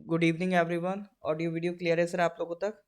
Good evening everyone. Audio video clear है sir आप लोगों तक?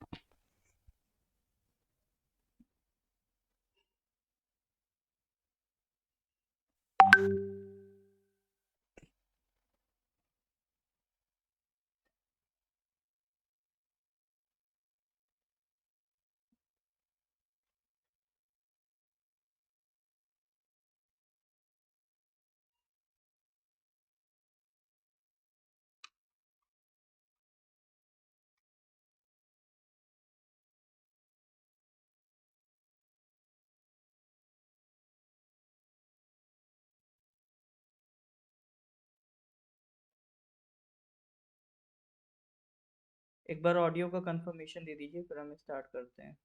एक बार ऑडियो का कंफर्मेशन दे दीजिए फिर हम स्टार्ट करते हैं।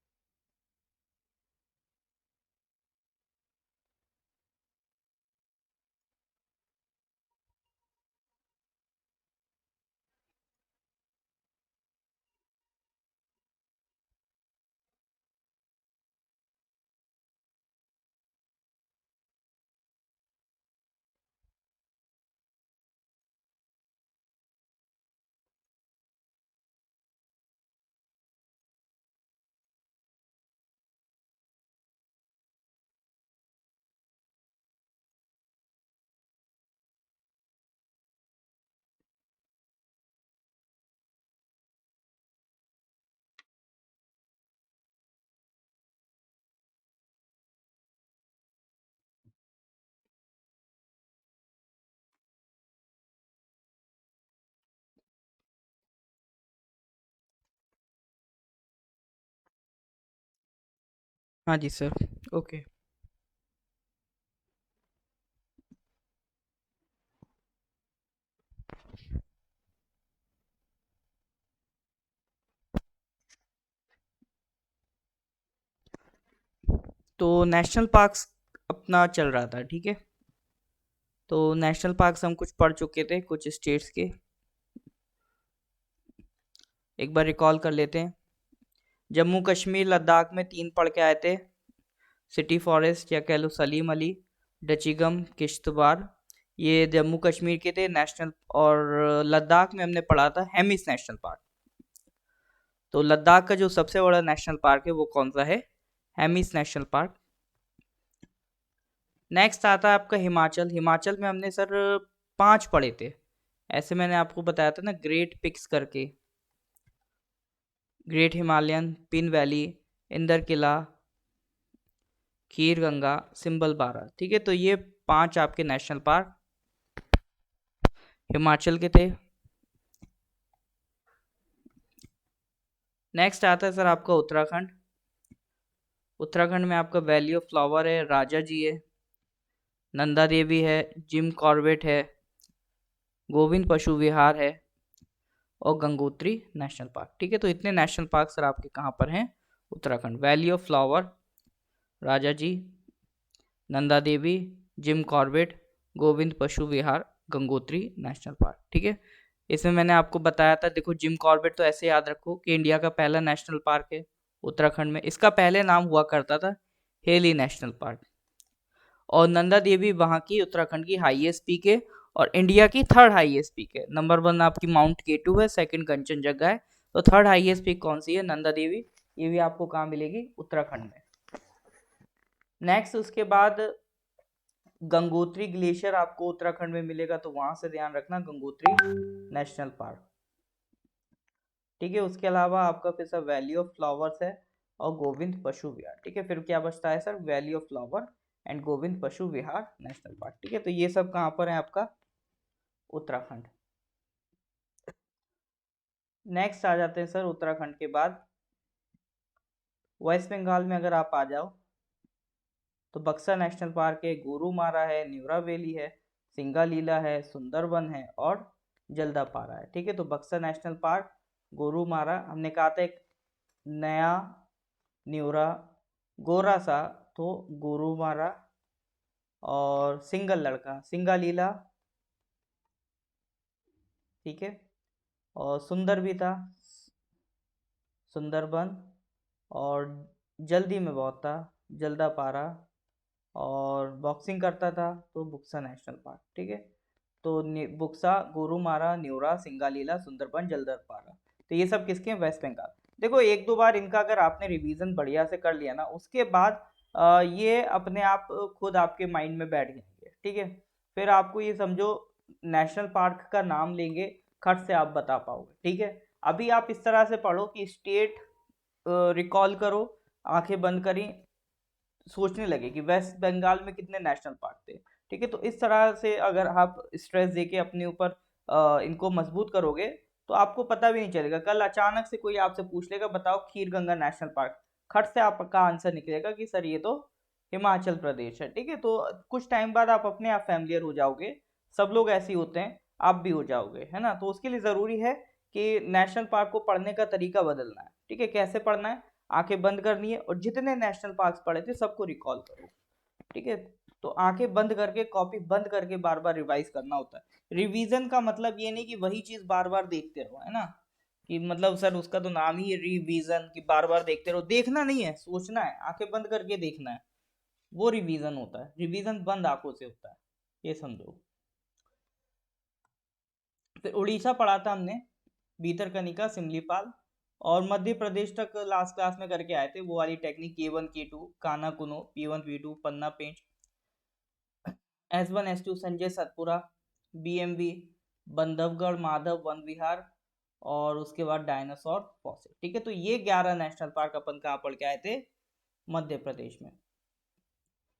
हाँ जी सर। ओके। तो नेशनल पार्क्स अपना चल रहा था, ठीक है। तो नेशनल पार्क्स हम कुछ पढ़ चुके थे, कुछ स्टेट्स के। एक बार रिकॉल कर लेते हैं। जम्मू कश्मीर लद्दाख में 3 पढ़ के आए थे। सिटी फॉरेस्ट या कह लो सलीम अली, डचीगम, किश्तवाड़। ये जम्मू कश्मीर के थे नेशनल। और लद्दाख में हमने पढ़ा था हेमिस नेशनल पार्क। तो लद्दाख का जो सबसे बड़ा नेशनल पार्क है वो कौन सा है? Hemis national park. नेक्स्ट आता है आपका हिमाचल। हिमाचल में हमने सर 5 पढ़े थे। ऐसे मैंने आपको बताया था ना, ग्रेट पिक्स करके। Great Himalayan, Pin valley, Inder Killa, Khir Ganga, Simbal Bara. ठीक है, तो ये 5 आपके नेशनल पार्क हिमाचल के थे। नेक्स्ट आता है सर आपका उत्तराखंड। उत्तराखंड में आपका वैली ऑफ फ्लावर है, राजा जी है, नंदा देवी है, जिम कॉर्बेट है, गोविंद पशु विहार है और गंगोत्री नेशनल पार्क। ठीक है, तो इतने नेशनल पार्क सर आपके कहाँ पर हैं? Uttarakhand. Valley of flower, Rajaji, Nanda Devi, Jim Corbett, Govind Pashu Vihar, Gangotri national park. ठीक है, इसमें मैंने आपको बताया था, देखो जिम कॉर्बेट तो ऐसे याद रखो कि इंडिया का पहला नेशनल पार्क है उत्तराखंड में। इसका पहले नाम हुआ करता था हेली नेशनल पार्क। और नंदा देवी वहाँ की उत्तराखंड की हाईएस्ट पीक है और इंडिया की 3rd हाईएस्ट पीक है। नंबर 1 आपकी माउंट केटू है, 2nd कंचनजंगा है। तो 3rd हाईएस्ट पीक कौन सी है? नंदा देवी। ये भी आपको कहाँ मिलेगी? उत्तराखंड में। नेक्स्ट उसके बाद गंगोत्री ग्लेशियर आपको उत्तराखंड में मिलेगा, तो वहां से ध्यान रखना, गंगोत्री नेशनल पार्क। ठीक है, उसके अलावा आपका फिर सर वैली ऑफ फ्लावर्स है और गोविंद पशु विहार। ठीक है, फिर क्या बचता है sir? Valley of flower and Govind Pashu Vihar national park. ठीक है, तो ये सब कहाँ पर है आपका? उत्तराखंड। नेक्स्ट आ जाते हैं सर उत्तराखंड के बाद वेस्ट बंगाल में। अगर आप आ जाओ तो बक्सा नेशनल पार्क है, गोरुमारा है, न्यूरा वैली है, सिंगालीला है, सुंदरबन है और जल्दापारा है। ठीक है, तो बक्सा नेशनल पार्क, गोरुमारा, हमने कहा था एक नया, न्यूरा, गोरा सा, तो गोरुमारा, और सिंगल लड़का सिंगालीला। ठीक है, और सुंदर भी था, सुंदरबन। और जल्दी में बहुत था, जल्दापारा। और बॉक्सिंग करता था तो बुक्सा नेशनल पार्क। ठीक है, तो बुक्सा, गोरुमारा, न्यूरा, सिंगालीला, सुंदरबन, जलदापारा, तो ये सब किसके हैं? वेस्ट बंगाल। देखो एक दो बार इनका अगर आपने रिवीजन बढ़िया से कर लिया ना, उसके बाद ये अपने आप खुद आपके माइंड में बैठ जाएंगे, ठीक है। फिर आपको ये समझो, नेशनल पार्क का नाम लेंगे, खट से आप बता पाओगे, ठीक है। अभी आप इस तरह से पढ़ो कि स्टेट रिकॉल करो, आंखें बंद करी, सोचने लगे कि वेस्ट बंगाल में कितने नेशनल पार्क थे, ठीक है। तो इस तरह से अगर आप स्ट्रेस देके अपने ऊपर इनको मजबूत करोगे, तो आपको पता भी नहीं चलेगा। कल अचानक से कोई आपसे पूछ लेगा बताओ खीर गंगा नेशनल पार्क, खट से आपका आंसर निकलेगा कि सर ये तो हिमाचल प्रदेश है, ठीक है। तो कुछ टाइम बाद आप अपने आप फैमिलियर हो जाओगे, सब लोग ऐसे ही होते हैं, आप भी हो जाओगे, है ना। तो उसके लिए ज़रूरी है कि नेशनल पार्क को पढ़ने का तरीका बदलना है, ठीक है। कैसे पढ़ना है? आंखें बंद करनी है और जितने नेशनल पार्क्स पढ़े थे सबको रिकॉल करो, ठीक है। तो आंखें बंद करके, कॉपी बंद करके बार बार रिवाइज करना होता है। रिवीजन का मतलब ये नहीं कि वही चीज बार बार देखते रहो, है ना, कि मतलब सर उसका तो नाम ही है रिवीजन, कि बार बार देखते रहो। देखना नहीं है, सोचना है, आंखें बंद करके देखना है, वो रिवीजन होता है। रिवीजन बंद आंखों से होता है, ये समझो। फिर उड़ीसा पढ़ा था हमने, भीतरकनिका, सिमलीपाल, और मध्य प्रदेश तक लास्ट क्लास में करके आए थे, वो वाली technique K1 K2, Kana Kuno, P1 P2, Panna Pench, S1 S2, Sanjay Satpura, BMV, Bandhavgarh Madhav Van Vihar, और उसके बाद डायनासोर फॉसिल, ठीक है। तो ये 11 नेशनल पार्क अपन कहाँ पढ़ के आए थे? मध्य प्रदेश में।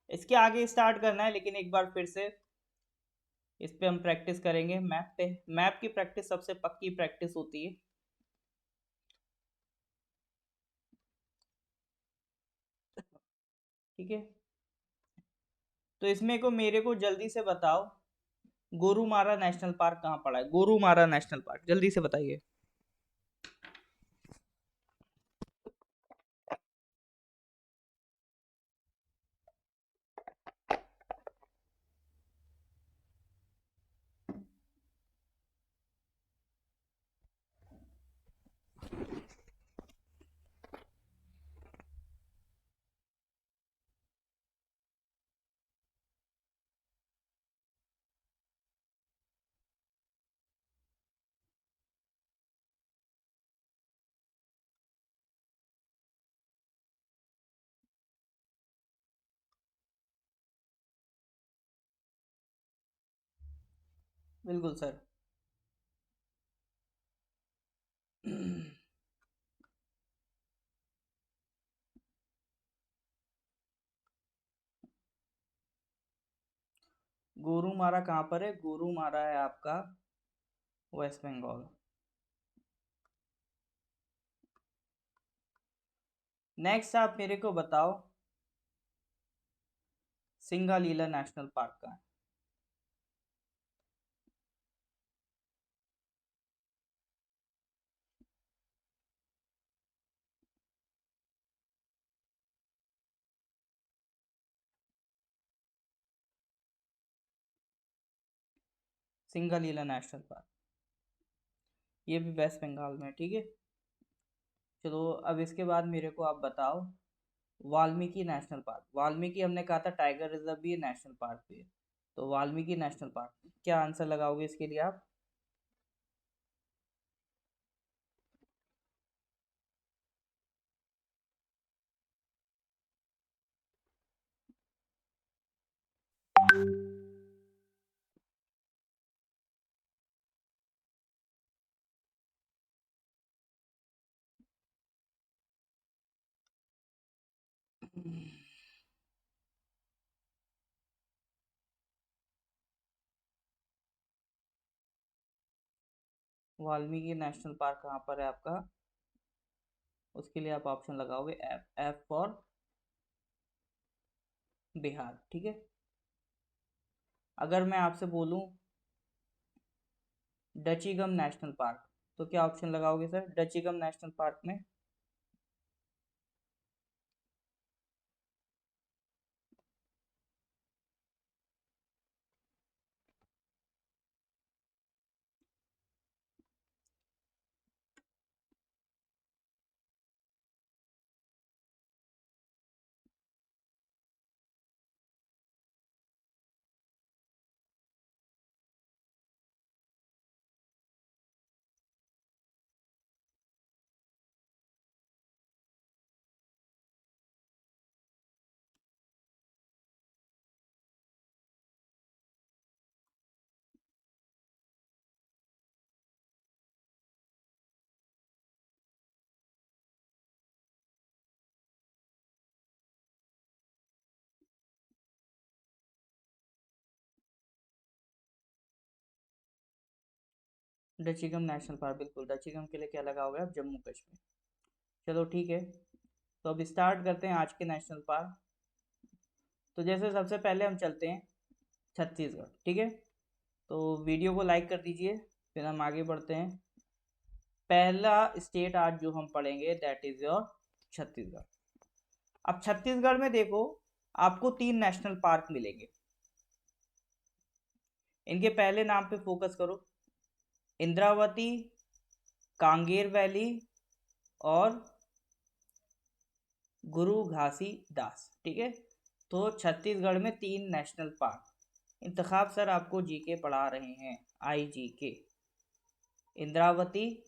इसके आगे स्टार्ट करना है, लेकिन एक बार फिर से इस पे हम प्रैक्टिस करेंगे। मैप पे, मैप की प्रैक्टिस सबसे पक्की प्रैक्टिस होती है, ठीक है। तो इसमें को मेरे को जल्दी से बताओ, गोरुमारा नेशनल पार्क कहाँ पड़ा है? गोरुमारा नेशनल पार्क जल्दी से बताइए। बिल्कुल सर। गोरुमारा कहाँ पर है? गोरुमारा है आपका वेस्ट बंगाल। नेक्स्ट आप मेरे को बताओ, सिंगालीला नेशनल पार्क का है। सिंगालीला नेशनल पार्क, ये भी वेस्ट बंगाल में है, ठीक है। चलो अब इसके बाद मेरे को आप बताओ, वाल्मीकि नेशनल पार्क। वाल्मीकि हमने कहा था टाइगर रिजर्व भी है, नेशनल पार्क भी है, तो वाल्मीकि नेशनल पार्क, क्या आंसर लगाओगे इसके लिए आप? वाल्मीकि नेशनल पार्क कहाँ पर है आपका? उसके लिए आप ऑप्शन लगाओगे एफ, एफ फॉर बिहार, ठीक है। अगर मैं आपसे बोलूं डचीगम नेशनल पार्क, तो क्या ऑप्शन लगाओगे सर डचीगम नेशनल पार्क में? डचीगम नेशनल पार्क, बिल्कुल डचीगम के लिए क्या लगा होगा अब, जम्मू कश्मीर। चलो ठीक है, तो अब स्टार्ट करते हैं आज के नेशनल पार्क। तो जैसे सबसे पहले हम चलते हैं छत्तीसगढ़, ठीक है। तो वीडियो को लाइक कर दीजिए, फिर हम आगे बढ़ते हैं। पहला स्टेट आज जो हम पढ़ेंगे दैट इज योर छत्तीसगढ़। अब छत्तीसगढ़ में देखो, आपको 3 नेशनल पार्क मिलेंगे। इनके पहले नाम पे फोकस करो, इंद्रावती, कांगेर वैली और गुरु घासीदास, ठीक है। तो छत्तीसगढ़ में 3 नेशनल पार्क। इंतखाब सर आपको जीके पढ़ा रहे हैं, आई जी के। इंद्रावती,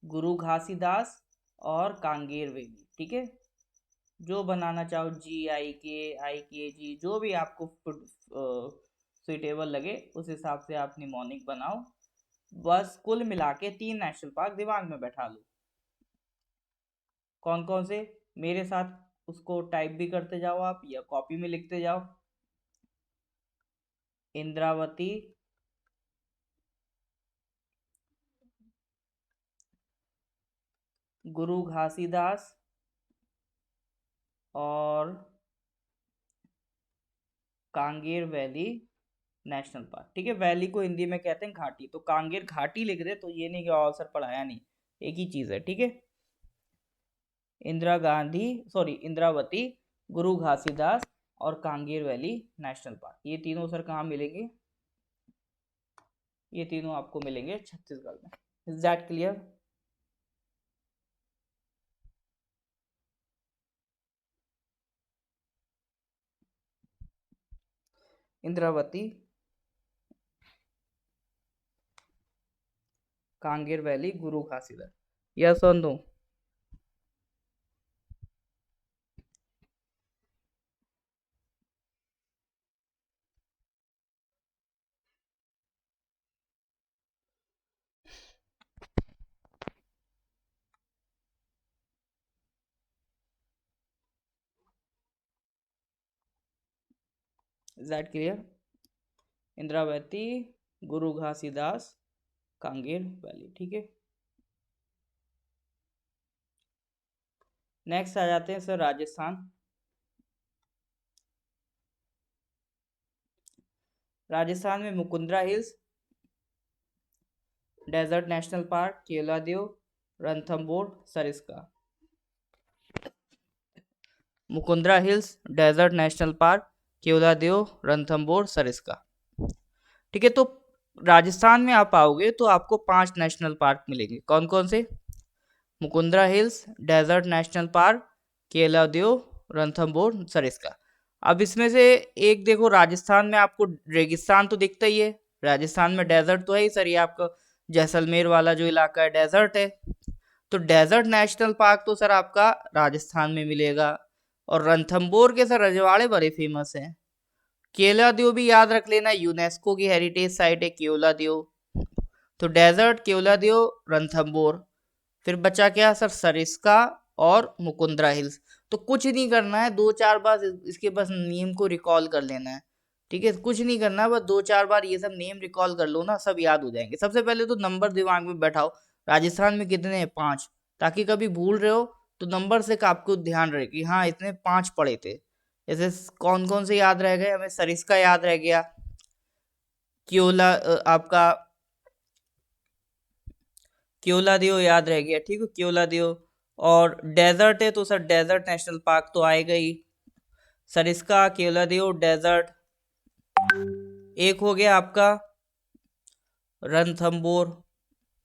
गुरु घासीदास और कांगेर वैली, ठीक है। जो बनाना चाहो, GIK, IKG, जो भी आपको सुइटेबल लगे उस हिसाब से आप निमोनिक बनाओ। बस कुल मिला के 3 नेशनल पार्क दिमाग में बैठा लो। कौन कौन से, मेरे साथ उसको टाइप भी करते जाओ आप या कॉपी में लिखते जाओ। इंद्रावती, गुरु घासीदास और कांगेर वैली नेशनल पार्क, ठीक है। वैली को हिंदी में कहते हैं घाटी, तो कांगेर घाटी लिख दे, तो ये नहीं कि और सर पढ़ाया नहीं, एक ही चीज है, ठीक है। इंद्रावती, गुरु घासीदास और कांगेर वैली नेशनल पार्क, ये तीनों सर कहाँ मिलेंगे? ये तीनों आपको मिलेंगे छत्तीसगढ़ में। Is that clear? Indravati, Kanger valley, Guru Ghasidas, yes और no? Is that clear? Indravati, Guru Ghasidas, Kanger valley, ठीक है। नेक्स्ट आ जाते हैं सर राजस्थान। राजस्थान में Mukundra hills, desert national park, Keoladeo, Ranthambore, Sariska. Mukundra hills, desert national park, Keoladeo, Ranthambore, Sariska, ठीक है। तो राजस्थान में आप आओगे तो आपको 5 नेशनल पार्क मिलेंगे। कौन कौन से? Mukundra hills, desert national park, Keoladeo, Ranthambore, Sariska. अब इसमें से एक देखो, राजस्थान में आपको रेगिस्तान तो दिखता ही है, राजस्थान में डेजर्ट तो है ही सर, ये आपका जैसलमेर वाला जो इलाका है डेजर्ट है। तो डेजर्ट नेशनल पार्क तो सर आपका राजस्थान में मिलेगा। और रणथंबोर के सर रजवाड़े बड़े फेमस हैं। केवलादेव भी याद रख लेना, यूनेस्को की हेरिटेज साइट है केवलादेव। तो डेजर्ट, केवलादेव, रणथंबोर, फिर बचा क्या सर? सरिस्का और मुकुंदरा हिल्स। तो कुछ नहीं करना है, 2-4 बार इसके बस नेम को रिकॉल कर लेना है, ठीक है। कुछ नहीं करना है, बस 2-4 बार ये सब नेम रिकॉल कर लो ना, सब याद हो जाएंगे। सबसे पहले तो नंबर दिमाग में बैठाओ, राजस्थान में कितने हैं? 5, ताकि कभी भूल रहे हो तो नंबर से आपको ध्यान रहे कि हाँ इतने 5 पढ़े थे। जैसे कौन कौन से याद रह गए हमें? सरिस्का याद रह गया, क्योला आपका केवलादेव याद रह गया, ठीक है, केवलादेव। और डेजर्ट है तो सर डेजर्ट नेशनल पार्क तो आएगा ही। सरिस्का, केवलादेव, डेजर्ट। एक हो गया आपका रणथंबोर,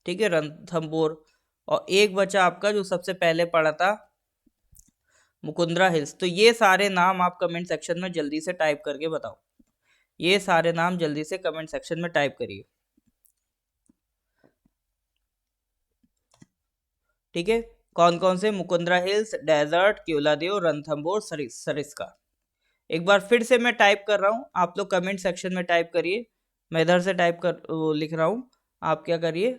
ठीक है, रणथंबोर। और एक बचा आपका जो सबसे पहले पढ़ा था, मुकुंदरा हिल्स। तो ये सारे नाम आप कमेंट सेक्शन में जल्दी से टाइप करके बताओ, ये सारे नाम जल्दी से कमेंट सेक्शन में टाइप करिए, ठीक है। कौन कौन से? Mukundra hills, desert, Keoladeo, Ranthambore, Sariska. एक बार फिर से मैं टाइप कर रहा हूँ, आप लोग कमेंट सेक्शन में टाइप करिए। मैं इधर से टाइप कर लिख रहा हूँ, आप क्या करिए,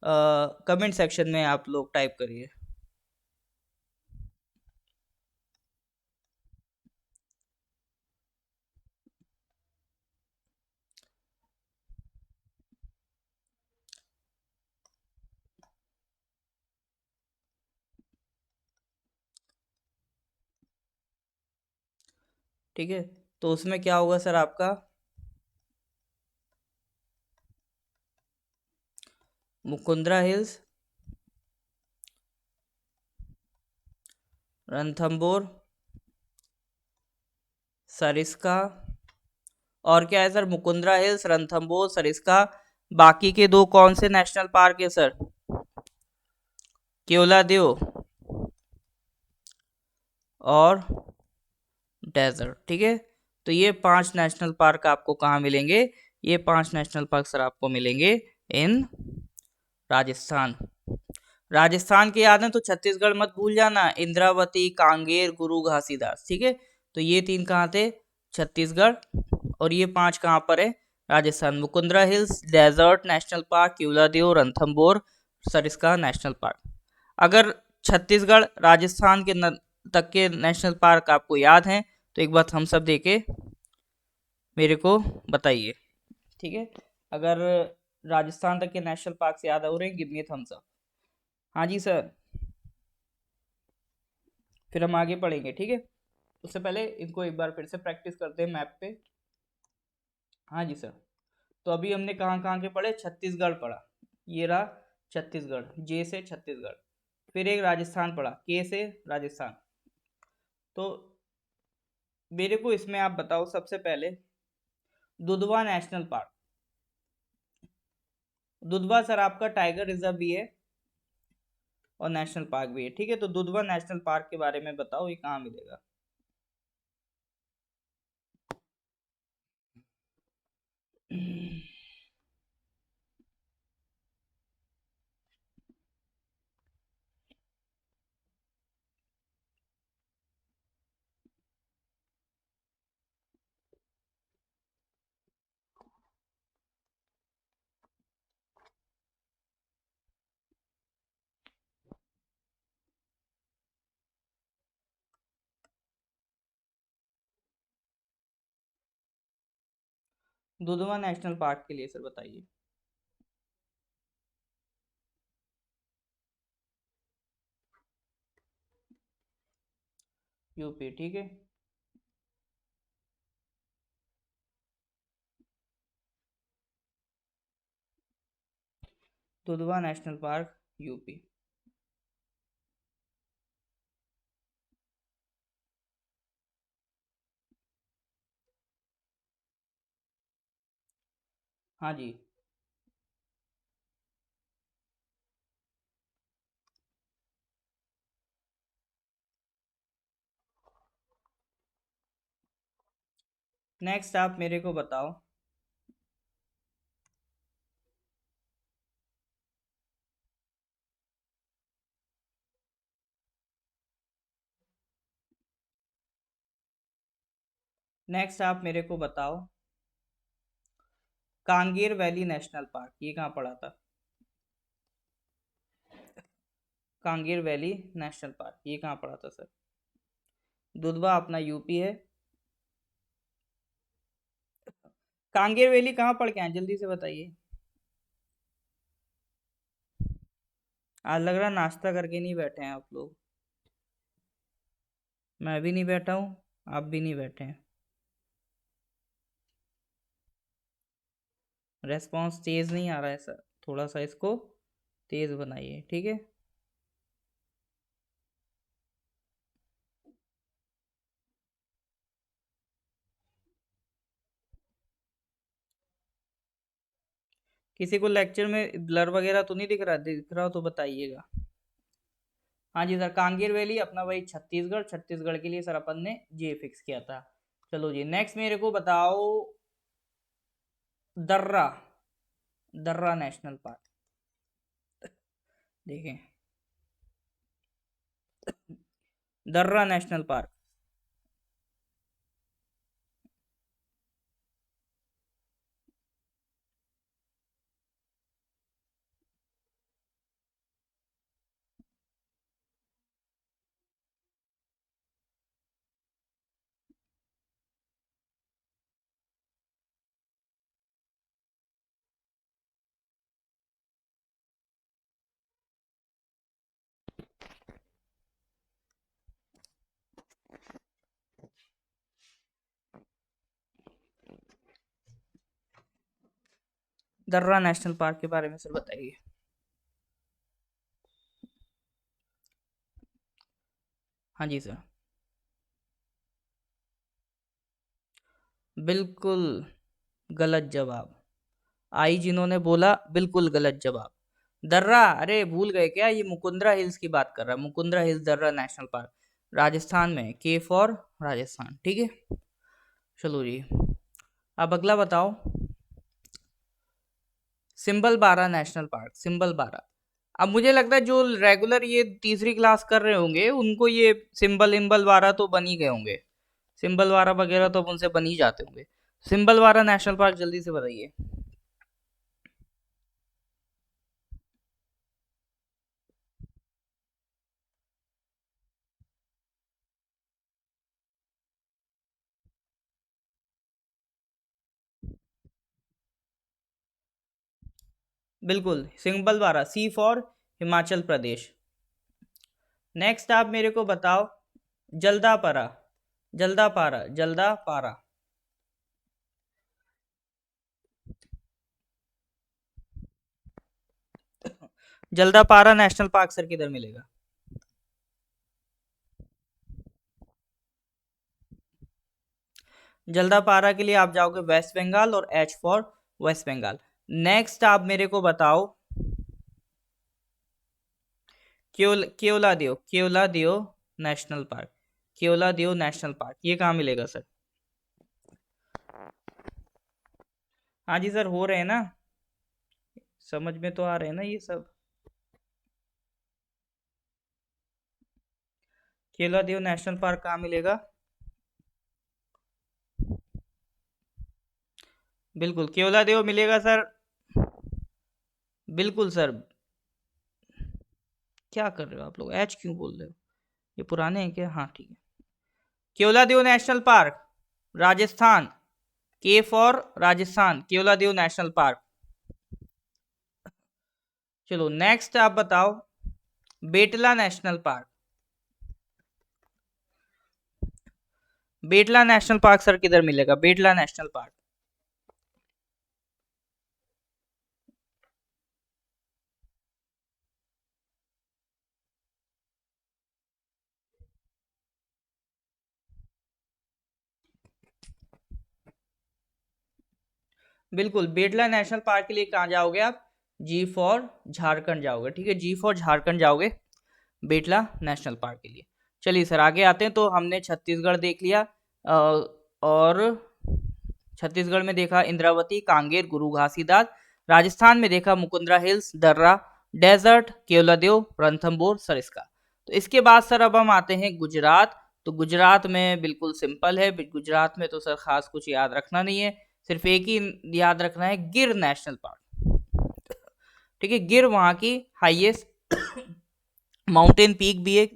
कमेंट सेक्शन में आप लोग टाइप करिए। ठीक है, तो उसमें क्या होगा सर आपका, मुकुंदरा हिल्स, रणथंबोर, सरिस्का, और क्या है सर, मुकुंदरा हिल्स, रणथंबोर, सरिस्का। बाकी के दो कौन से नेशनल पार्क है सर, केवलादेव और डेजर्ट। ठीक है, तो ये 5 नेशनल पार्क आपको कहाँ मिलेंगे, ये 5 नेशनल पार्क सर आपको मिलेंगे इन राजस्थान। राजस्थान के याद है तो छत्तीसगढ़ मत भूल जाना, इंद्रावती, कांगेर, गुरु घासीदास। ठीक है, तो ये 3 कहाँ थे, छत्तीसगढ़, और ये 5 कहाँ पर है, Rajasthan. Mukundra hills, desert national park, Keoladeo, Ranthambore, Sariska national park. अगर छत्तीसगढ़ राजस्थान के तक के नेशनल पार्क आपको याद हैं तो एक बार थम्स अप देके मेरे को बताइए। ठीक है, अगर राजस्थान तक के नेशनल पार्क से याद हो रहे हैं, गिव मी थम्स अप। हाँ जी सर, फिर हम आगे पढ़ेंगे। ठीक है, उससे पहले इनको एक बार फिर से प्रैक्टिस करते हैं मैप पे। हाँ जी सर, तो अभी हमने कहाँ कहाँ के पढ़े, छत्तीसगढ़ पढ़ा, ये रहा छत्तीसगढ़, जे से छत्तीसगढ़। फिर एक राजस्थान पढ़ा, के से राजस्थान। तो मेरे को इसमें आप बताओ सबसे पहले, Dudhwa national park. Dudhwa sir आपका टाइगर रिजर्व भी है और नेशनल पार्क भी है। ठीक है, तो दुधवा नेशनल पार्क के बारे में बताओ, ये कहाँ मिलेगा। दुधवा नेशनल पार्क के लिए सर बताइए। यूपी। ठीक है, दुधवा नेशनल पार्क यूपी। हाँ जी, नेक्स्ट आप मेरे को बताओ, नेक्स्ट आप मेरे को बताओ, कांगेर वैली नेशनल पार्क ये कहाँ पड़ा था, कांगेर वैली नेशनल पार्क ये कहाँ पड़ा था सर। दुधवा अपना यूपी है। कांगेर वैली कहाँ पड़ के आए, जल्दी से बताइए। आज लग रहा नाश्ता करके नहीं बैठे हैं आप लोग। मैं भी नहीं बैठा हूँ, आप भी नहीं बैठे हैं। रेस्पॉन्स तेज नहीं आ रहा है सर, थोड़ा सा इसको तेज बनाइए। ठीक है, किसी को लेक्चर में ब्लर वगैरह तो नहीं दिख रहा हो तो बताइएगा। हाँ जी सर, कांगेर वैली अपना वही छत्तीसगढ़, छत्तीसगढ़ के लिए सर अपन ने जे फिक्स किया था। चलो जी, नेक्स्ट मेरे को बताओ, दर्रा, दर्रा नेशनल पार्क। देखें, दर्रा नेशनल पार्क। दर्रा नेशनल पार्क के बारे में सर बताइए। हाँ जी सर। बिल्कुल गलत जवाब। आई जिन्होंने बोला बिल्कुल गलत जवाब। दर्रा, अरे भूल गए क्या, ये मुकुंदरा हिल्स की बात कर रहा है। मुकुंदरा हिल्स दर्रा नेशनल पार्क राजस्थान में, के फॉर राजस्थान। ठीक है, चलो जी, अब अगला बताओ। सिंबल बारा नेशनल पार्क, सिंबल बारा। अब मुझे लगता है जो रेगुलर ये तीसरी क्लास कर रहे होंगे उनको ये सिंबल इम्बल बारा तो बन ही गए होंगे। सिंबल वारा वगैरह तो अब उनसे बन ही जाते होंगे। सिंबल वारा नेशनल पार्क जल्दी से बताइए। बिल्कुल सिंबल वारा, सी फॉर हिमाचल प्रदेश। नेक्स्ट आप मेरे को बताओ, Jaldapara, Jaldapara, Jaldapara. Jaldapara national park sir किधर मिलेगा? जल्दापारा के लिए आप जाओगे वेस्ट बंगाल, और H for West Bengal. Next आप मेरे को बताओ, Keoladeo, Keoladeo national park, Keoladeo national park ये कहाँ मिलेगा सर? हाँ जी सर, हो रहे हैं ना, समझ में तो आ रहे हैं ना ये सब। केवलादेव नेशनल पार्क कहाँ मिलेगा? बिल्कुल केवलादेव मिलेगा सर। बिल्कुल सर। क्या कर रहे हो आप लोग, एच क्यों बोल रहे हो? ये पुराने हैं क्या? हाँ ठीक है। केवलादेव नेशनल पार्क राजस्थान, के for Rajasthan, Keoladeo national park. चलो नेक्स्ट आप बताओ, बेटला national park. बेटला national park sir किधर मिलेगा? बेटला नेशनल पार्क। बिल्कुल बेटला नेशनल पार्क के लिए कहाँ जाओगे आप? जी फॉर झारखंड जाओगे। ठीक है, जी फॉर झारखंड जाओगे बेटला नेशनल पार्क के लिए। चलिए सर आगे आते हैं। तो हमने छत्तीसगढ़ देख लिया, और छत्तीसगढ़ में देखा इंद्रावती, कांगेर, गुरु घासीदास। राजस्थान में देखा मुकुंदरा हिल्स, दर्रा डेजर्ट, केवलादेव, रणथंबोर, सरिस्का। तो इसके बाद सर अब हम आते हैं गुजरात। तो गुजरात में बिल्कुल सिंपल है, गुजरात में तो सर खास कुछ याद रखना नहीं है, सिर्फ एक ही याद रखना है, गिर नेशनल पार्क। ठीक है, गिर वहां की हाईएस्ट माउंटेन पीक भी है।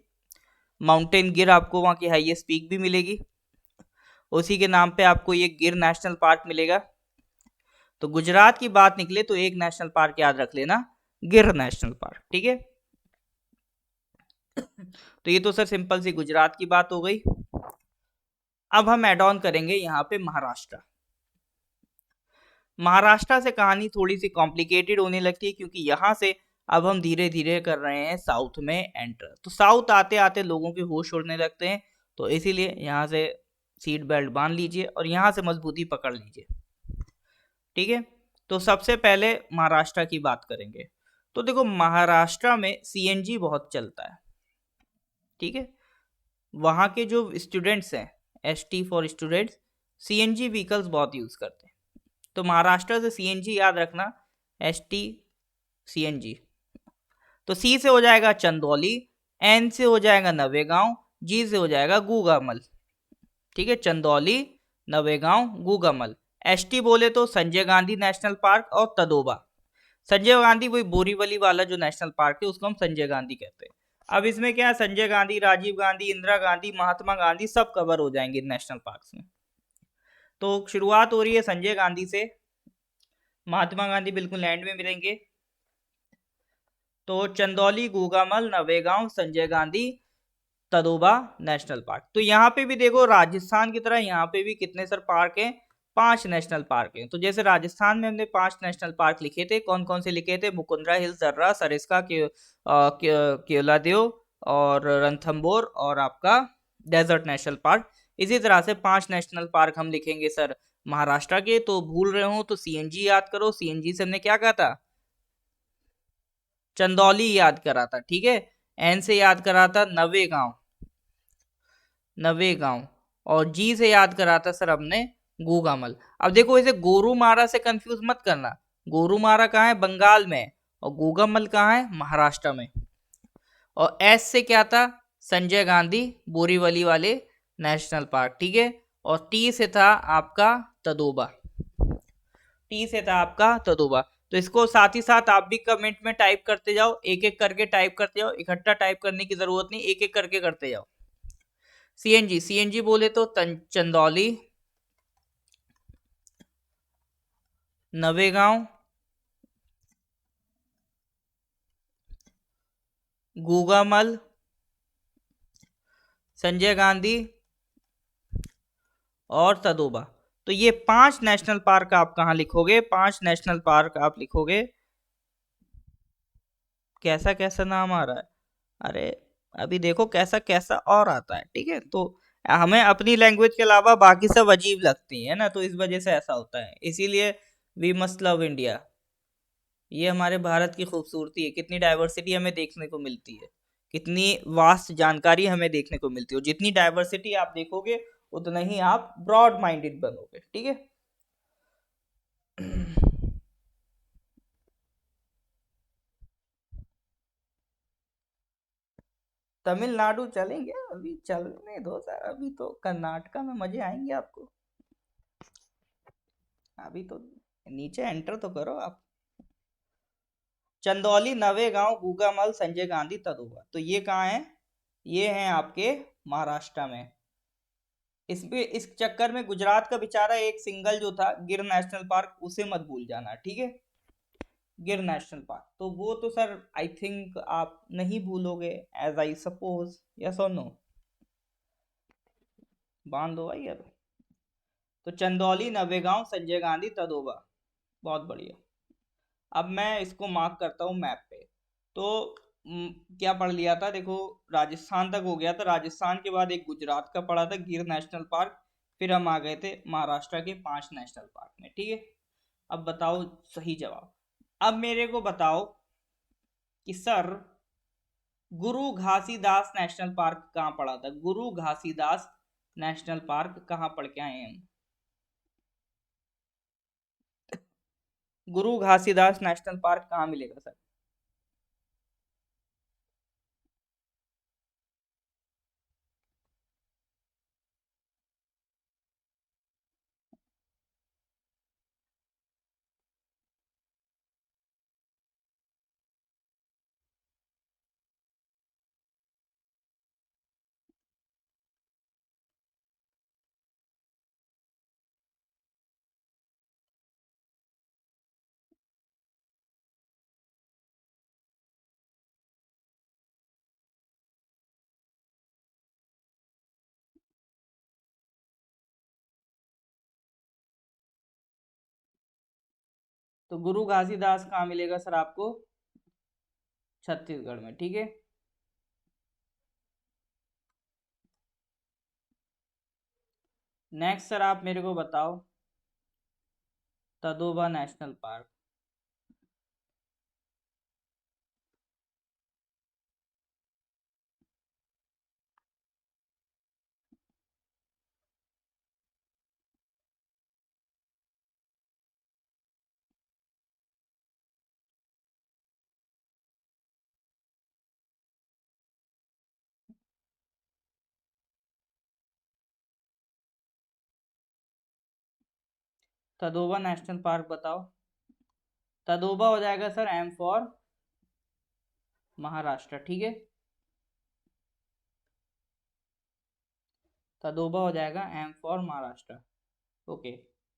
माउंटेन गिर आपको वहां की हाईएस्ट पीक भी मिलेगी, उसी के नाम पे आपको ये गिर नेशनल पार्क मिलेगा। तो गुजरात की बात निकले तो एक नेशनल पार्क याद रख लेना, गिर नेशनल पार्क। ठीक है, तो ये तो सर सिंपल सी गुजरात की बात हो गई। अब हम ऐड ऑन करेंगे यहाँ पे महाराष्ट्र। महाराष्ट्र से कहानी थोड़ी सी कॉम्प्लिकेटेड होने लगती है, क्योंकि यहाँ से अब हम धीरे धीरे कर रहे हैं साउथ में एंटर। तो साउथ आते आते लोगों के होश उड़ने लगते हैं, तो इसीलिए यहाँ से सीट बेल्ट बांध लीजिए और यहाँ से मजबूती पकड़ लीजिए। ठीक है, तो सबसे पहले महाराष्ट्र की बात करेंगे। तो देखो महाराष्ट्र में सीएनजी बहुत चलता है। ठीक है, वहाँ के जो स्टूडेंट्स हैं, ST for students, CNG vehicles बहुत यूज करते हैं। तो महाराष्ट्र से सीएनजी याद रखना, एसटी सीएनजी। तो सी से हो जाएगा चंदौली, एन से हो जाएगा नवेगांव, जी से हो जाएगा गूगामल। ठीक है, चंदौली, नवेगांव, गूगामल। एसटी बोले तो संजय गांधी नेशनल पार्क और तदोबा। संजय गांधी वही बोरीवली वाला जो नेशनल पार्क है उसको हम संजय गांधी कहते हैं। अब इसमें क्या है, संजय गांधी, राजीव गांधी, इंदिरा गांधी, महात्मा गांधी सब कवर हो जाएंगे नेशनल पार्क में। तो शुरुआत हो रही है संजय गांधी से, महात्मा गांधी बिल्कुल एंड में मिलेंगे। तो चंदौली, गूगामल, नवेगांव, संजय गांधी, तदोबा नेशनल पार्क। तो यहाँ पे भी देखो राजस्थान की तरह यहाँ पे भी कितने सर पार्क हैं? 5 नेशनल पार्क हैं। तो जैसे राजस्थान में हमने 5 नेशनल पार्क लिखे थे, कौन कौन से लिखे थे? मुकुंदरा हिल्स, दर्रा, सरिस्का, केवलादेव और रणथंबोर और आपका डेजर्ट नेशनल पार्क। इसी तरह से 5 नेशनल पार्क हम लिखेंगे सर महाराष्ट्र के। तो भूल रहे हो तो सीएनजी याद करो। सीएनजी से हमने क्या कहा था? चंदौली याद करा था, ठीक है। एन से याद करा था नवेगांव, नवेगांव। और जी से याद करा था सर हमने गूगामल। अब देखो इसे गोरुमारा से कंफ्यूज मत करना। गोरुमारा कहाँ है? बंगाल में। और गूगामल कहाँ है? महाराष्ट्र में। और एस से क्या था? संजय गांधी बोरीवली वाले नेशनल पार्क, ठीक है। और टी से था आपका तदोबा, टी से था आपका तदोबा। तो इसको साथ ही साथ आप भी कमेंट में टाइप करते जाओ, एक एक करके टाइप करते जाओ, इकट्ठा टाइप करने की जरूरत नहीं, एक एक करके करते जाओ। सीएनजी, सीएनजी बोले तो चंदौली, नवेगांव, गूगामल, संजय गांधी और तदोबा। तो ये 5 नेशनल पार्क आप कहां लिखोगे? 5 नेशनल पार्क आप लिखोगे। कैसा कैसा नाम आ रहा है? अरे अभी देखो कैसा कैसा और आता है, ठीक है। तो हमें अपनी लैंग्वेज के अलावा बाकी सब अजीब लगती है ना, तो इस वजह से ऐसा होता है। इसीलिए वी मस्ट लव इंडिया। ये हमारे भारत की खूबसूरती है, कितनी डाइवर्सिटी हमें देखने को मिलती है, कितनी वास्ट जानकारी हमें देखने को मिलती है। और जितनी डाइवर्सिटी आप देखोगे उतना ही आप ब्रॉड माइंडेड बनोगे, ठीक है। तमिलनाडु चलेंगे? अभी चलने दो सर, अभी तो कर्नाटका में मजे आएंगे आपको। अभी तो नीचे एंटर तो करो आप। चंदौली, नवेगांव, गूगामल, संजय गांधी, तदोबा, तो ये कहाँ है? ये हैं आपके महाराष्ट्र में। इसमें इस चक्कर में गुजरात का बेचारा एक सिंगल जो था गिर नेशनल पार्क, उसे मत भूल जाना, ठीक है। गिर नेशनल पार्क तो वो तो सर आई थिंक आप नहीं भूलोगे, एज आई सपोज। यस और नो? बांध दो भाई अब। तो चंदौली, नवेगांव, संजय गांधी, तदोबा, बहुत बढ़िया। अब मैं इसको मार्क करता हूँ मैप पे। तो क्या पढ़ लिया था देखो? राजस्थान तक हो गया था। राजस्थान के बाद एक गुजरात का पढ़ा था, गिर नेशनल पार्क। फिर हम आ गए थे महाराष्ट्र के 5 नेशनल पार्क में, ठीक है। अब बताओ सही जवाब। अब मेरे को बताओ कि सर गुरु घासीदास नेशनल पार्क कहाँ पड़ा था? गुरु घासीदास नेशनल पार्क कहाँ पढ़ के आए हैं हम? गुरु घासीदास नेशनल पार्क कहाँ मिलेगा सर? तो गुरु घासीदास कहाँ मिलेगा सर आपको? छत्तीसगढ़ में, ठीक है। नेक्स्ट सर आप मेरे को बताओ Tadoba national park. Tadoba national park बताओ। तदोबा हो जाएगा सर एम फॉर महाराष्ट्र, ठीक है। तदोबा हो जाएगा एम फॉर महाराष्ट्र, ओके।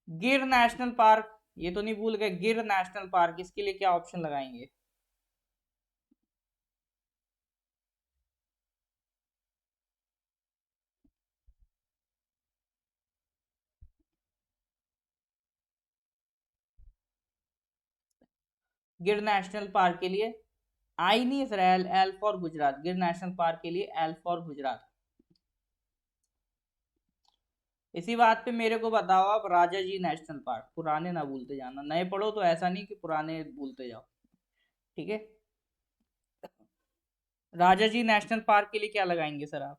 गिर नेशनल पार्क, ये तो नहीं भूल गए? गिर नेशनल पार्क, इसके लिए क्या ऑप्शन लगाएंगे? गिर नेशनल पार्क के लिए आई नहीं इसराइल, एल फॉर गुजरात। गिर नेशनल पार्क के लिए एल फॉर गुजरात। इसी बात पे मेरे को बताओ आप, राजा जी नेशनल पार्क, पुराने ना भूलते जाना, नए पढ़ो तो ऐसा नहीं कि पुराने भूलते जाओ, ठीक है। राजा जी नेशनल पार्क के लिए क्या लगाएंगे सर आप?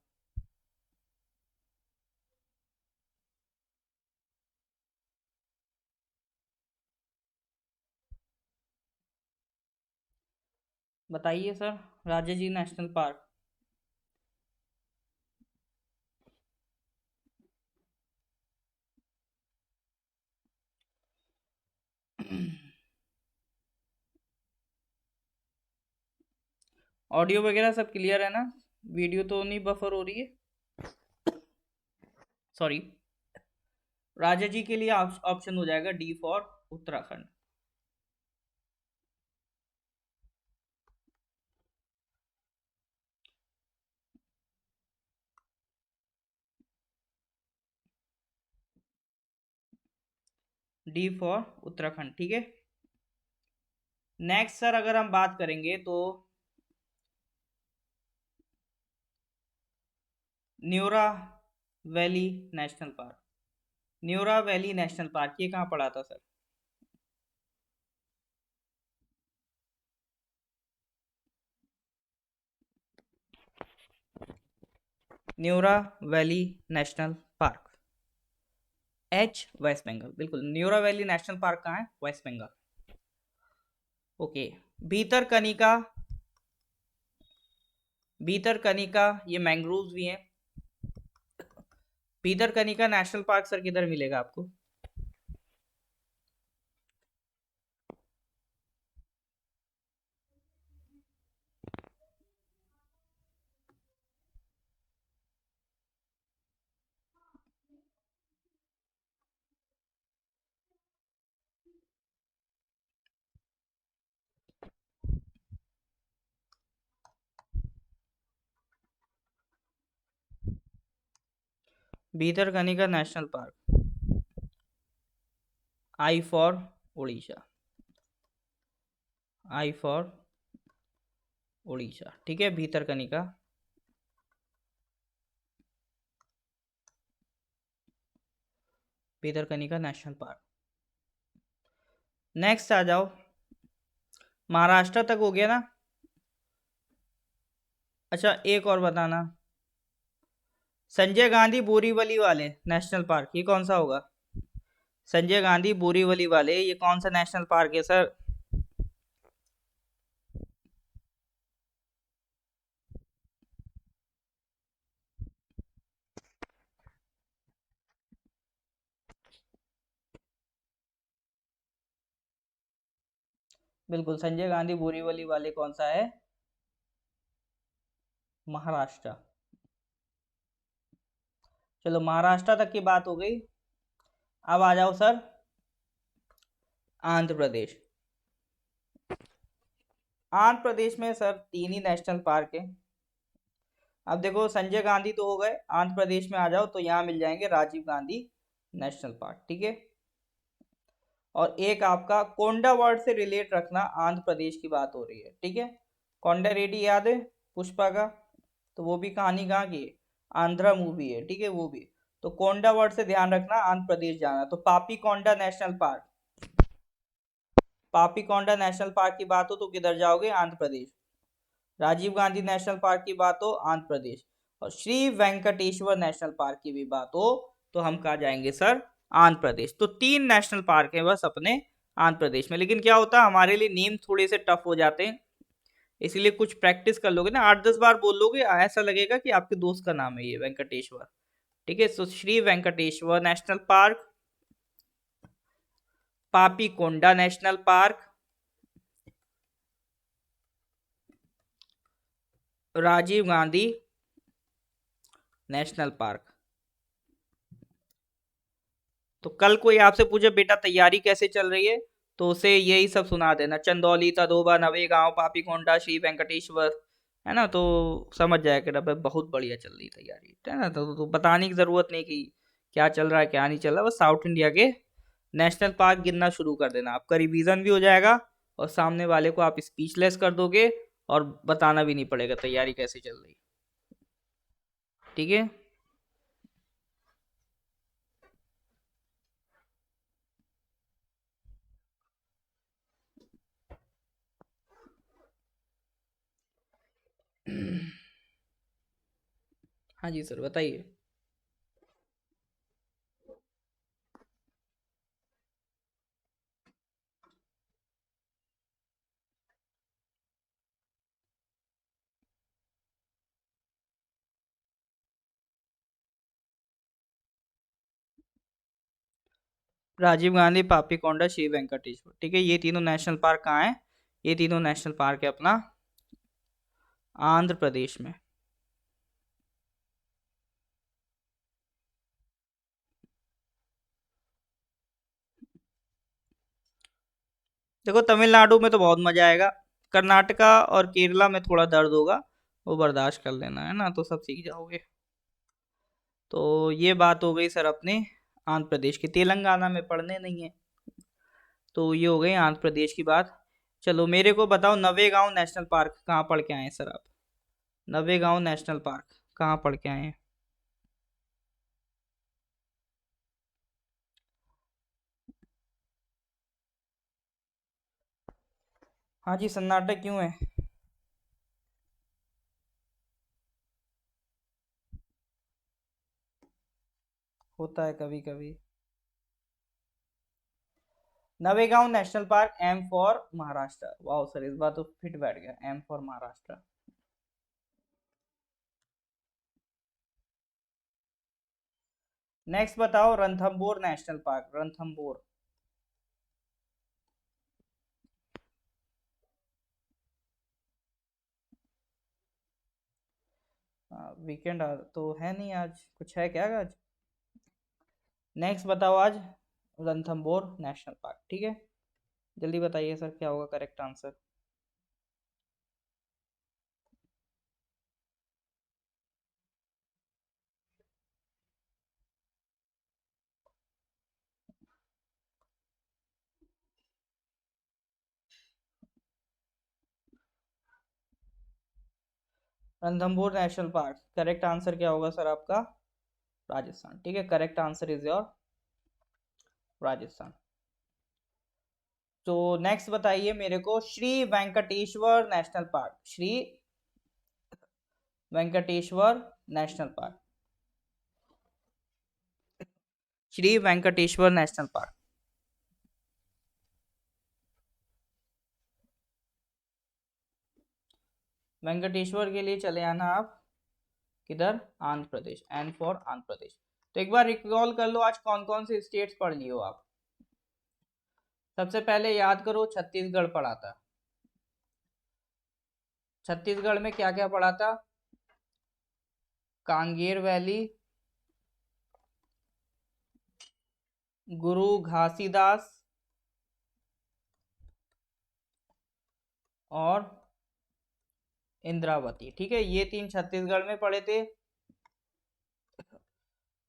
बताइए सर, राजा जी नेशनल पार्क। ऑडियो वगैरह सब क्लियर है ना? वीडियो तो नहीं बफर हो रही है? सॉरी। राजा जी के लिए ऑप्शन हो जाएगा D for Uttarakhand. D for Uttarakhand, ठीक है। नेक्स्ट सर अगर हम बात करेंगे तो Neora valley national park. Neora valley national park ये कहाँ पड़ा था sir? Neora valley national park, H West Bengal. बिल्कुल, न्योरा वैली नेशनल पार्क कहाँ है? West Bengal. Okay. Bhitarkanika, Bhitarkanika ये मैंग्रोव्स भी हैं। भीतरकनिका नेशनल पार्क सर किधर मिलेगा आपको? Bhitarkanika national park, I for Orissa, I for Orissa, ठीक है। Bhitarkanika, Bhitarkanika national park. Next आ जाओ, महाराष्ट्र तक हो गया ना? अच्छा एक और बताना, संजय गांधी बोरीवली वाले नेशनल पार्क ये कौन सा होगा? संजय गांधी बोरीवली वाले ये कौन सा नेशनल पार्क है सर? बिल्कुल, संजय गांधी बोरीवली वाले कौन सा है? महाराष्ट्र। चलो महाराष्ट्र तक की बात हो गई। अब आ जाओ सर आंध्र प्रदेश। आंध्र प्रदेश में सर तीन ही नेशनल पार्क है। अब देखो संजय गांधी तो हो गए, आंध्र प्रदेश में आ जाओ तो यहाँ मिल जाएंगे राजीव गांधी नेशनल पार्क, ठीक है। और एक आपका कोंडा वर्ड से रिलेट रखना, आंध्र प्रदेश की बात हो रही है, ठीक है। कोंडा रेड्डी याद है पुष्पा का? तो वो भी कहानी कहाँ की है? आंध्रा मूवी है, ठीक है, वो भी। तो कोंडा वर्ड से ध्यान रखना, आंध्र प्रदेश जाना। तो पापी Konda national park, Papi Konda national park की बात हो तो किधर जाओगे? आंध्र प्रदेश। राजीव गांधी नेशनल पार्क की बात हो, आंध्र प्रदेश। और श्री वेंकटेश्वर नेशनल पार्क की भी बात हो तो हम कहा जाएंगे सर? आंध्र प्रदेश। तो तीन नेशनल पार्क है बस अपने आंध्र प्रदेश में। लेकिन क्या होता है हमारे लिए नेम थोड़े से टफ हो जाते हैं, इसीलिए कुछ प्रैक्टिस कर लोगे ना, 8-10 बार बोल लोगे, ऐसा लगेगा कि आपके दोस्त का नाम है ये वेंकटेश्वर, ठीक है। तो Shri Venkateshwara national park, Papi Konda national park, Rajiv Gandhi national park. तो कल कोई आपसे पूछे बेटा तैयारी कैसे चल रही है, तो उसे यही सब सुना देना, चंदौली, तदोबा, नवेगांव, पापी कोंडा, श्री वेंकटेश्वर, है ना। तो समझ जाएगा कि भाई बहुत बढ़िया चल रही तैयारी, है ना। तो बताने की जरूरत नहीं कि क्या चल रहा है क्या नहीं चल रहा, बस साउथ इंडिया के नेशनल पार्क गिनना शुरू कर देना, आपका रिवीजन भी हो जाएगा और सामने वाले को आप स्पीचलेस कर दोगे और बताना भी नहीं पड़ेगा तैयारी कैसे चल रही। ठीक है। हाँ जी सर बताइए। राजीव गांधी, पापीकोंडा, श्री वेंकटेश्वर। ठीक है, ये तीनों नेशनल पार्क कहाँ है? ये तीनों नेशनल पार्क है अपना आंध्र प्रदेश में। देखो तमिलनाडु में तो बहुत मजा आएगा, कर्नाटका और केरला में थोड़ा दर्द होगा, वो बर्दाश्त कर लेना, है ना, तो सब सीख जाओगे। तो ये बात हो गई सर अपने आंध्र प्रदेश की। तेलंगाना में पढ़ने नहीं है, तो ये हो गई आंध्र प्रदेश की बात। चलो मेरे को बताओ, नवेगांव नेशनल पार्क कहाँ पढ़ के आए हैं सर आप? नवेगांव नेशनल पार्क कहाँ पढ़ के आए हैं? हाँ जी, सन्नाटा क्यों है? होता है कभी कभी। Navegaon national park, M for Maharashtra. वाह सर, इस बार तो फिट बैठ गया, एम फॉर महाराष्ट्र। नेक्स्ट बताओ, Ranthambore national park, Ranthambore. Weekend तो है नहीं आज, कुछ है क्या आज? नेक्स्ट बताओ आज, रणथंबोर नेशनल पार्क। ठीक है, जल्दी बताइए सर क्या होगा correct answer. Ranthambore national park, correct answer क्या होगा सर आपका? राजस्थान। ठीक है, correct answer is your Rajasthan. तो नेक्स्ट बताइए मेरे को, Shri Venkateshwara national park, Shri Venkateshwara national park, Shri Venkateshwara national park. Venkateshwara के लिए चले आना आप किधर? Andhra Pradesh, N for Andhra Pradesh. तो एक बार रिकॉल कर लो आज कौन कौन से स्टेट्स पढ़ लिए हो आप। सबसे पहले याद करो, छत्तीसगढ़ पढ़ा था। छत्तीसगढ़ में क्या क्या पढ़ा था? कांगेर वैली, गुरु घासीदास और इंद्रावती। ठीक है, ये तीन छत्तीसगढ़ में पढ़े थे।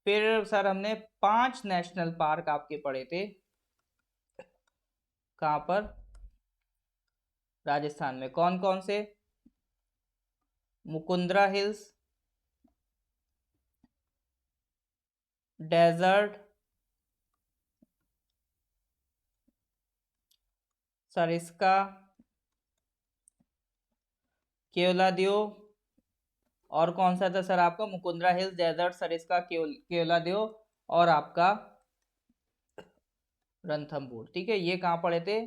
फिर सर हमने 5 नेशनल पार्क आपके पढ़े थे, कहाँ पर? राजस्थान में। कौन कौन से? मुकुंदरा हिल्स, डेजर्ट, सरिस्का, केवलादेव, और कौन सा था सर आपका? मुकुंदरा हिल्स, डेजर्ट, सरिस्का, केवलादेव और आपका रणथंबोर। ठीक है, ये कहाँ पढ़े थे?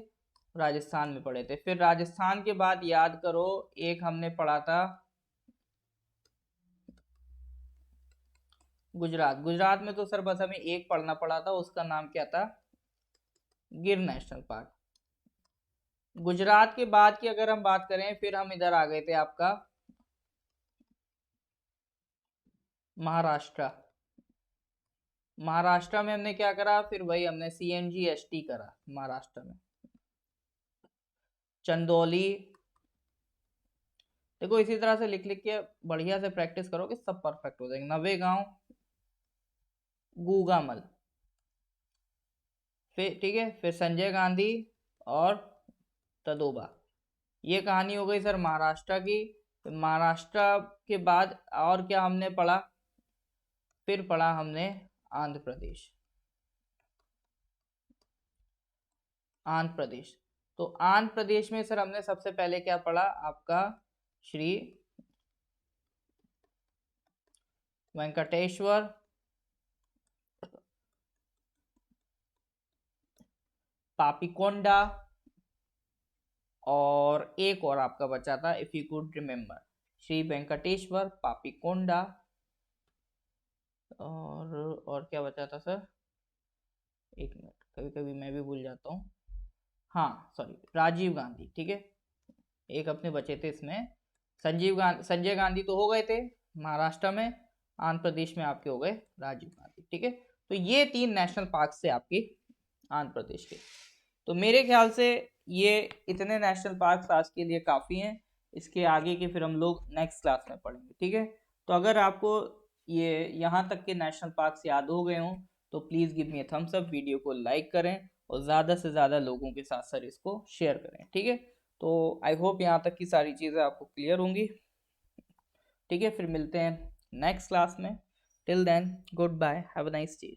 राजस्थान में पढ़े थे। फिर राजस्थान के बाद याद करो, एक हमने पढ़ा था गुजरात। गुजरात में तो सर बस हमें एक पढ़ना पड़ा था, उसका नाम क्या था? गिर नेशनल पार्क। गुजरात के बाद की अगर हम बात करें, फिर हम इधर आ गए थे आपका महाराष्ट्र। महाराष्ट्र में हमने क्या करा? फिर वही हमने CNGST करा महाराष्ट्र में। चंदौली। देखो इसी तरह से लिख लिख के बढ़िया से प्रैक्टिस करोगे, सब परफेक्ट हो जाएंगे। नवेगांव, गूगामल। फिर ठीक है, फिर संजय गांधी और तदोबा। ये कहानी हो गई सर महाराष्ट्र की। महाराष्ट्र के बाद और क्या हमने पढ़ा, फिर पढ़ा हमने आंध्र प्रदेश। आंध्र प्रदेश, तो आंध्र प्रदेश में सर हमने सबसे पहले क्या पढ़ा, आपका श्री वेंकटेश्वर पापीकोंडा, और एक और आपका बचा था, if you could remember, Shri Venkateshwara Papikonda, और क्या बचा था सर, एक मिनट, कभी कभी मैं भी भूल जाता हूँ, हाँ सॉरी, राजीव गांधी। ठीक है, एक अपने बचे थे इसमें, संजय गांधी तो हो गए थे महाराष्ट्र में, आंध्र प्रदेश में आपके हो गए राजीव गांधी। ठीक है, तो ये 3 नेशनल पार्क से आपके आंध्र प्रदेश के। तो मेरे ख्याल से ये इतने नेशनल पार्क आज के लिए काफ़ी हैं। इसके आगे के फिर हम लोग नेक्स्ट क्लास में पढ़ेंगे। ठीक है, तो अगर आपको ये यहाँ तक के नेशनल पार्क्स याद हो गए हों तो please give me a thumbs up, video को लाइक करें और ज़्यादा से ज़्यादा लोगों के साथ सर इसको शेयर करें। ठीक है, तो आई होप यहाँ तक की सारी चीज़ें आपको क्लियर होंगी। ठीक है, फिर मिलते हैं नेक्स्ट क्लास में। Till then good bye, have a nice day.